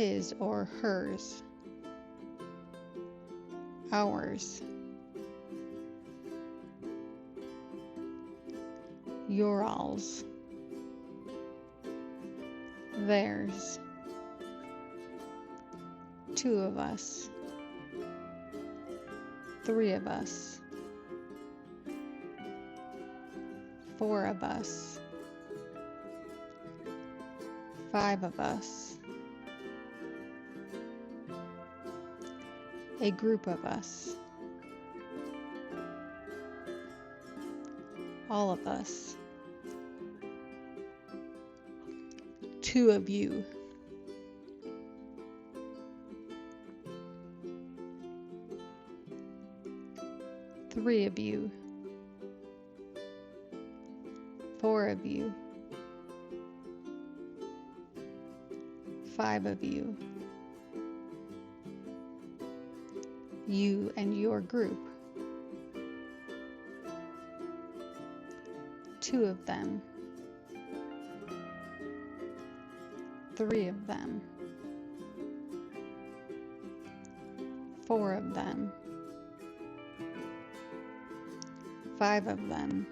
his or hers, ours, your alls, theirs, two of us, three of us, four of us, five of us, a group of us, all of us, two of you, three of you, four of you, five of you, you and your group, two of them, three of them, four of them, five of them,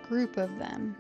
group of them,